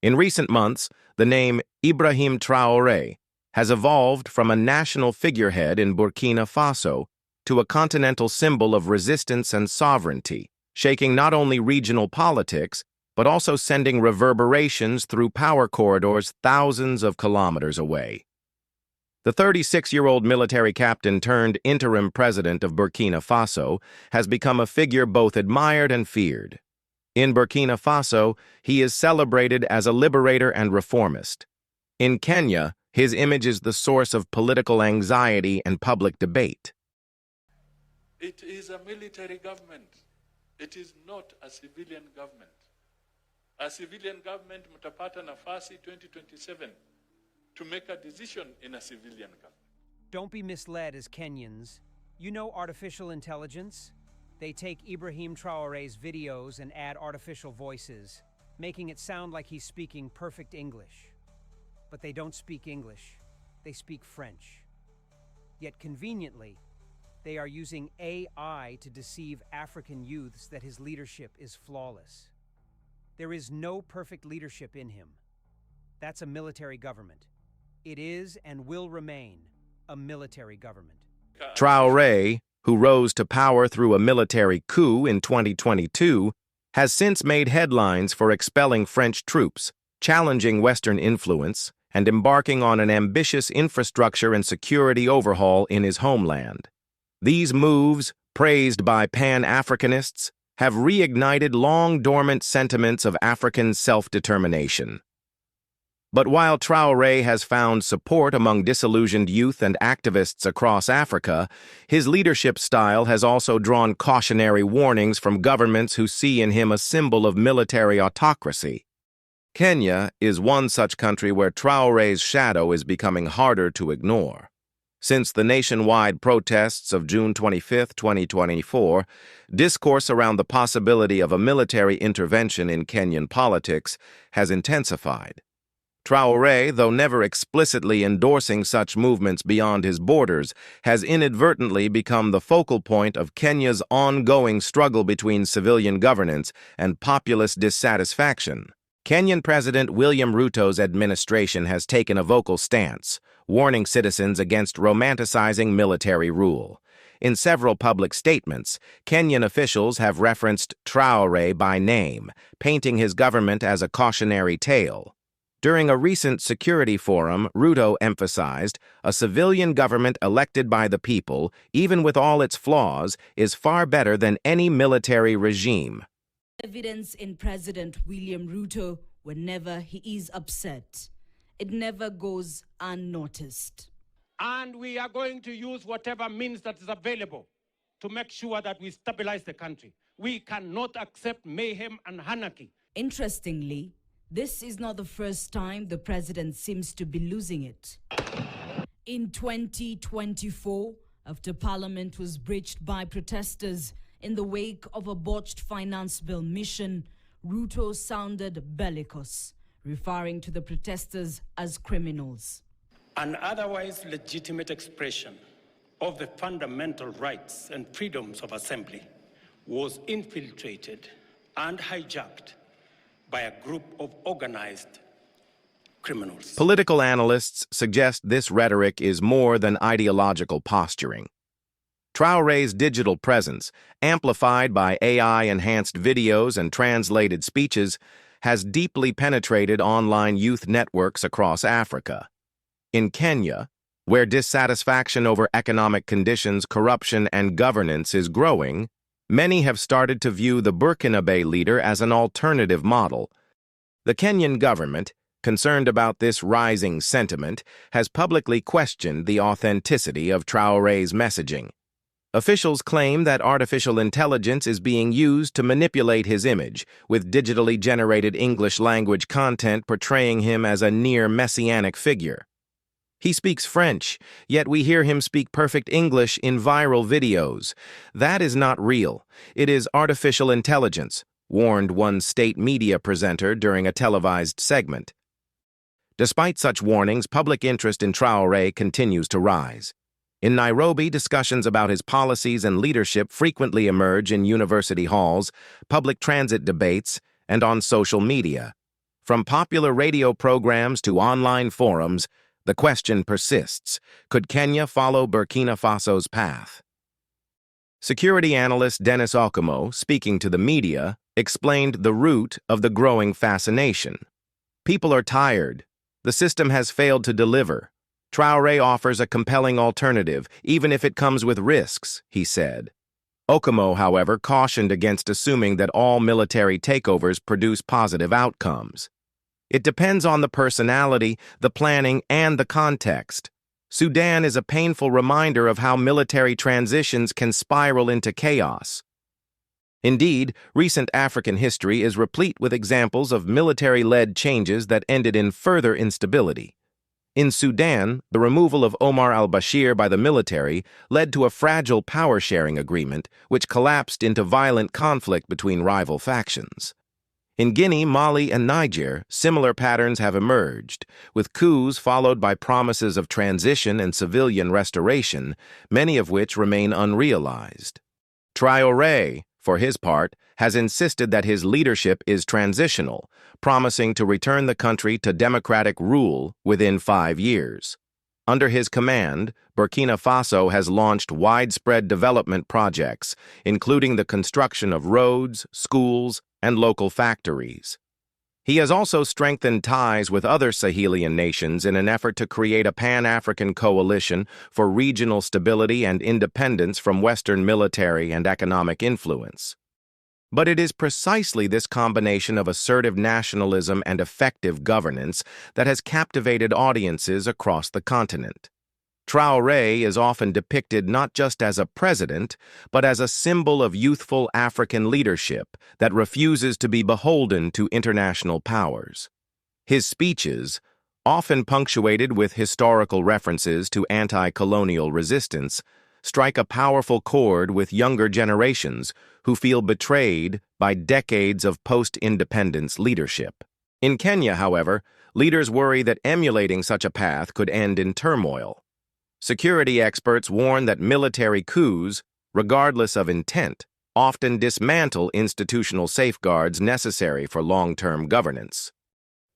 In recent months, the name Ibrahim Traoré has evolved from a national figurehead in Burkina Faso to a continental symbol of resistance and sovereignty, shaking not only regional politics, but also sending reverberations through power corridors thousands of kilometers away. The 36-year-old military captain turned interim president of Burkina Faso has become a figure both admired and feared. In Burkina Faso, he is celebrated as a liberator and reformist. In Kenya, his image is the source of political anxiety and public debate. It is a military government. It is not a civilian government. A civilian government mtapata nafasi 2027 to make a decision in a civilian government. Don't be misled as Kenyans. You know artificial intelligence? They take Ibrahim Traoré's videos and add artificial voices, making it sound like he's speaking perfect English. But they don't speak English. They speak French. Yet conveniently, they are using AI to deceive African youths that his leadership is flawless. There is no perfect leadership in him. That's a military government. It is and will remain a military government. Traoré, who rose to power through a military coup in 2022, has since made headlines for expelling French troops, challenging Western influence, and embarking on an ambitious infrastructure and security overhaul in his homeland. These moves, praised by Pan-Africanists, have reignited long-dormant sentiments of African self-determination. But while Traoré has found support among disillusioned youth and activists across Africa, his leadership style has also drawn cautionary warnings from governments who see in him a symbol of military autocracy. Kenya is one such country where Traoré's shadow is becoming harder to ignore. Since the nationwide protests of June 25, 2024, discourse around the possibility of a military intervention in Kenyan politics has intensified. Traoré, though never explicitly endorsing such movements beyond his borders, has inadvertently become the focal point of Kenya's ongoing struggle between civilian governance and populist dissatisfaction. Kenyan President William Ruto's administration has taken a vocal stance, warning citizens against romanticizing military rule. In several public statements, Kenyan officials have referenced Traoré by name, painting his government as a cautionary tale. During a recent security forum, Ruto emphasized, a civilian government elected by the people, even with all its flaws, is far better than any military regime. Evidence in President William Ruto whenever he is upset. It never goes unnoticed. And we are going to use whatever means that is available to make sure that we stabilize the country. We cannot accept mayhem and anarchy. Interestingly, this is not the first time the president seems to be losing it. In 2024, after Parliament was breached by protesters in the wake of a botched finance bill mission, Ruto sounded bellicose, referring to the protesters as criminals. An otherwise legitimate expression of the fundamental rights and freedoms of assembly was infiltrated and hijacked by a group of organized criminals. Political analysts suggest this rhetoric is more than ideological posturing. Traoré's digital presence, amplified by AI-enhanced videos and translated speeches, has deeply penetrated online youth networks across Africa. In Kenya, where dissatisfaction over economic conditions, corruption, and governance is growing, many have started to view the Burkinabe leader as an alternative model. The Kenyan government, concerned about this rising sentiment, has publicly questioned the authenticity of Traoré's messaging. Officials claim that artificial intelligence is being used to manipulate his image, with digitally generated English-language content portraying him as a near-messianic figure. He speaks French, yet we hear him speak perfect English in viral videos. That is not real. It is artificial intelligence, warned one state media presenter during a televised segment. Despite such warnings, public interest in Traoré continues to rise. In Nairobi, discussions about his policies and leadership frequently emerge in university halls, public transit debates, and on social media. From popular radio programs to online forums, the question persists: could Kenya follow Burkina Faso's path? Security analyst Dennis Okumo, speaking to the media, explained the root of the growing fascination. People are tired. The system has failed to deliver. Traoré offers a compelling alternative, even if it comes with risks, he said. Okumo, however, cautioned against assuming that all military takeovers produce positive outcomes. It depends on the personality, the planning, and the context. Sudan is a painful reminder of how military transitions can spiral into chaos. Indeed, recent African history is replete with examples of military-led changes that ended in further instability. In Sudan, the removal of Omar al-Bashir by the military led to a fragile power-sharing agreement, which collapsed into violent conflict between rival factions. In Guinea, Mali, and Niger, similar patterns have emerged, with coups followed by promises of transition and civilian restoration, many of which remain unrealized. Traoré, for his part, has insisted that his leadership is transitional, promising to return the country to democratic rule within 5 years. Under his command, Burkina Faso has launched widespread development projects, including the construction of roads, schools, and local factories. He has also strengthened ties with other Sahelian nations in an effort to create a Pan-African coalition for regional stability and independence from Western military and economic influence. But it is precisely this combination of assertive nationalism and effective governance that has captivated audiences across the continent. Traoré is often depicted not just as a president, but as a symbol of youthful African leadership that refuses to be beholden to international powers. His speeches, often punctuated with historical references to anti-colonial resistance, strike a powerful chord with younger generations who feel betrayed by decades of post-independence leadership. In Kenya, however, leaders worry that emulating such a path could end in turmoil. Security experts warn that military coups, regardless of intent, often dismantle institutional safeguards necessary for long-term governance.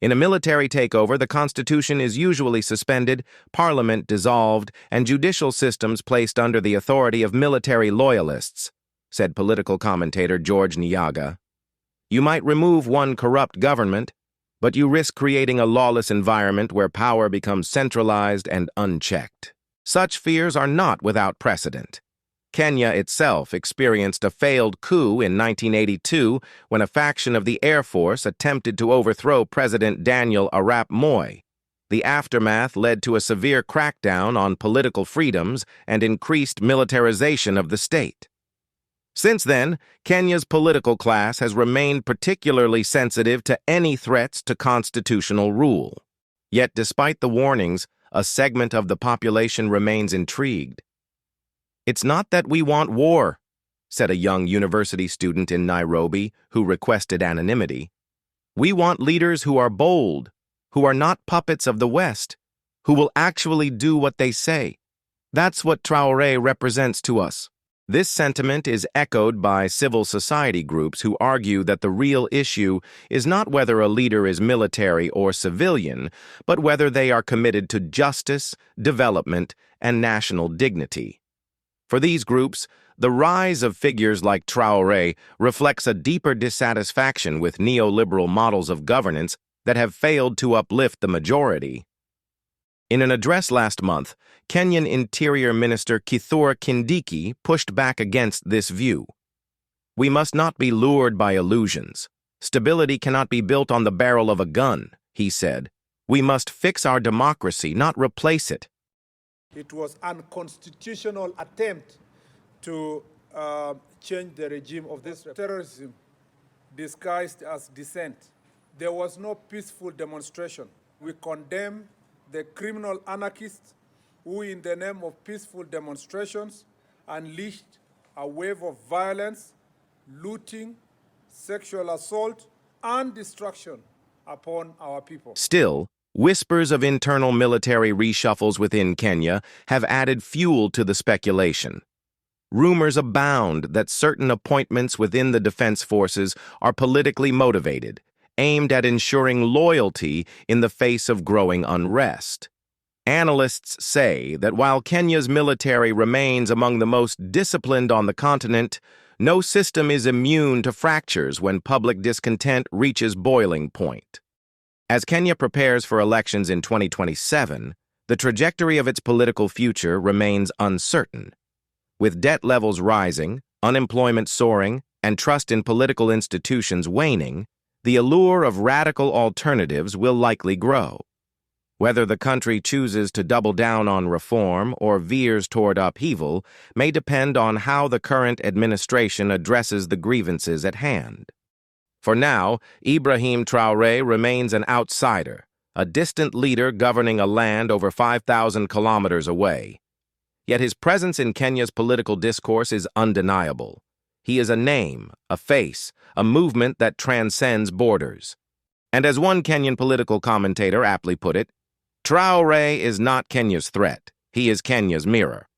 In a military takeover, the constitution is usually suspended, parliament dissolved, and judicial systems placed under the authority of military loyalists, said political commentator George Nyaga. You might remove one corrupt government, but you risk creating a lawless environment where power becomes centralized and unchecked. Such fears are not without precedent. Kenya itself experienced a failed coup in 1982 when a faction of the Air Force attempted to overthrow President Daniel Arap Moi. The aftermath led to a severe crackdown on political freedoms and increased militarization of the state. Since then, Kenya's political class has remained particularly sensitive to any threats to constitutional rule. Yet, despite the warnings, a segment of the population remains intrigued. It's not that we want war, said a young university student in Nairobi who requested anonymity. We want leaders who are bold, who are not puppets of the West, who will actually do what they say. That's what Traoré represents to us. This sentiment is echoed by civil society groups who argue that the real issue is not whether a leader is military or civilian, but whether they are committed to justice, development, and national dignity. For these groups, the rise of figures like Traoré reflects a deeper dissatisfaction with neoliberal models of governance that have failed to uplift the majority. In an address last month, Kenyan Interior Minister Kithure Kindiki pushed back against this view. We must not be lured by illusions. Stability cannot be built on the barrel of a gun, he said. We must fix our democracy, not replace it. It was an unconstitutional attempt to change the regime of this terrorism disguised as dissent. There was no peaceful demonstration. We condemn the criminal anarchists who, in the name of peaceful demonstrations, unleashed a wave of violence, looting, sexual assault, and destruction upon our people. Still, whispers of internal military reshuffles within Kenya have added fuel to the speculation. Rumors abound that certain appointments within the defense forces are politically motivated, aimed at ensuring loyalty in the face of growing unrest. Analysts say that while Kenya's military remains among the most disciplined on the continent, no system is immune to fractures when public discontent reaches boiling point. As Kenya prepares for elections in 2027, the trajectory of its political future remains uncertain. With debt levels rising, unemployment soaring, and trust in political institutions waning, the allure of radical alternatives will likely grow. Whether the country chooses to double down on reform or veers toward upheaval may depend on how the current administration addresses the grievances at hand. For now, Ibrahim Traoré remains an outsider, a distant leader governing a land over 5,000 kilometers away. Yet his presence in Kenya's political discourse is undeniable. He is a name, a face, a movement that transcends borders. And as one Kenyan political commentator aptly put it, Traoré is not Kenya's threat, he is Kenya's mirror.